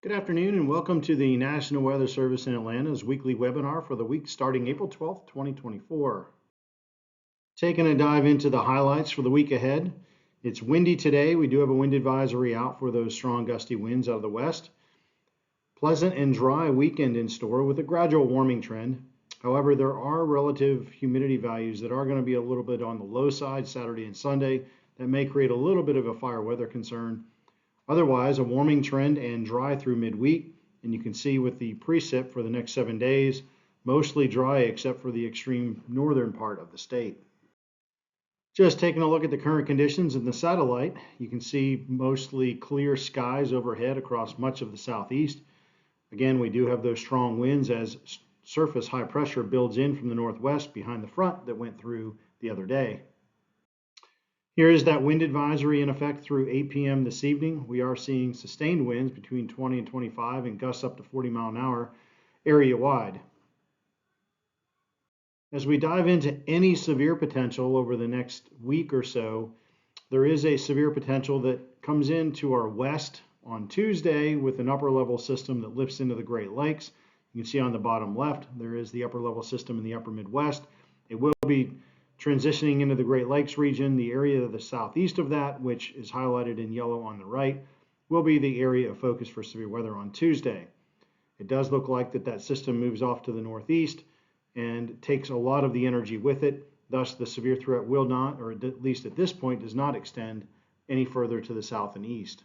Good afternoon and welcome to the National Weather Service in Atlanta's weekly webinar for the week starting April 12th, 2024. Taking a dive into the highlights for the week ahead. It's windy today. We do have a wind advisory out for those strong gusty winds out of the west. Pleasant and dry weekend in store with a gradual warming trend. However, there are relative humidity values that are going to be a little bit on the low side Saturday and Sunday that may create a little bit of a fire weather concern. Otherwise, a warming trend and dry through midweek, and you can see with the precip for the next 7 days, mostly dry except for the extreme northern part of the state. Just taking a look at the current conditions in the satellite, you can see mostly clear skies overhead across much of the southeast. Again, we do have those strong winds as surface high pressure builds in from the northwest behind the front that went through the other day. Here is that wind advisory in effect through 8 p.m. this evening. We are seeing sustained winds between 20 and 25 and gusts up to 40 mile an hour area wide. As we dive into any severe potential over the next week or so, there is a severe potential that comes into our west on Tuesday with an upper level system that lifts into the Great Lakes. You can see on the bottom left, there is the upper level system in the upper Midwest. It will be transitioning into the Great Lakes region. The area to the southeast of that, which is highlighted in yellow on the right, will be the area of focus for severe weather on Tuesday. It does look like that system moves off to the northeast and takes a lot of the energy with it. Thus, the severe threat will not, or at least at this point, does not extend any further to the south and east.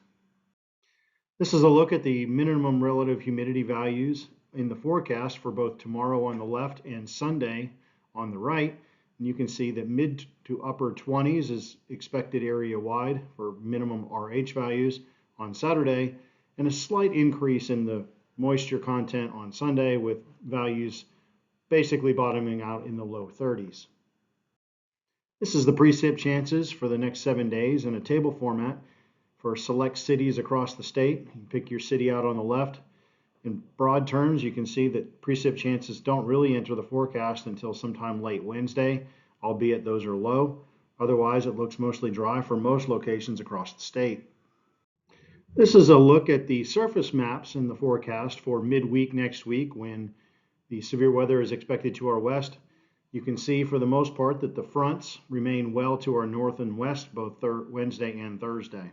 This is a look at the minimum relative humidity values in the forecast for both tomorrow on the left and Sunday on the right. And you can see that mid to upper 20s is expected area wide for minimum RH values on Saturday, and a slight increase in the moisture content on Sunday with values basically bottoming out in the low 30s. This is the precip chances for the next 7 days in a table format for select cities across the state. You pick your city out on the left. In broad terms, you can see that precip chances don't really enter the forecast until sometime late Wednesday, albeit those are low. Otherwise, it looks mostly dry for most locations across the state. This is a look at the surface maps in the forecast for midweek next week when the severe weather is expected to our west. You can see for the most part that the fronts remain well to our north and west both Wednesday and Thursday.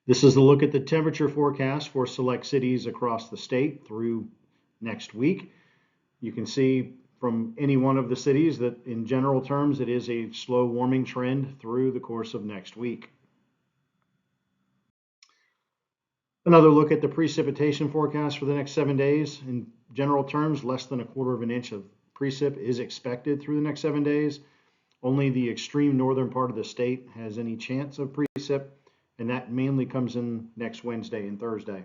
This is a look at the temperature forecast for select cities across the state through next week. You can see from any one of the cities that in general terms it is a slow warming trend through the course of next week. Another look at the precipitation forecast for the next 7 days. In general terms, less than 1/4 inch of precip is expected through the next 7 days. Only the extreme northern part of the state has any chance of precip, and that mainly comes in next Wednesday and Thursday.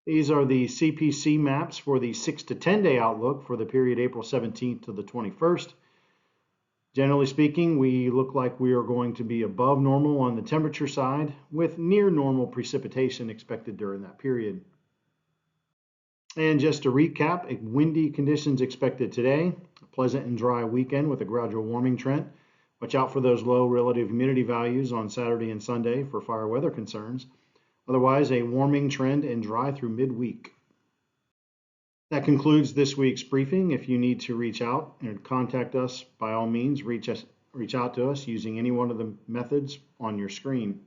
These are the CPC maps for the 6 to 10 day outlook for the period April 17th to the 21st. Generally speaking, we look like we are going to be above normal on the temperature side with near normal precipitation expected during that period. And just to recap, windy conditions expected today, a pleasant and dry weekend with a gradual warming trend. Watch out for those low relative humidity values on Saturday and Sunday for fire weather concerns. Otherwise, a warming trend and dry through midweek. That concludes this week's briefing. If you need to reach out and contact us, by all means, reach out to us using any one of the methods on your screen.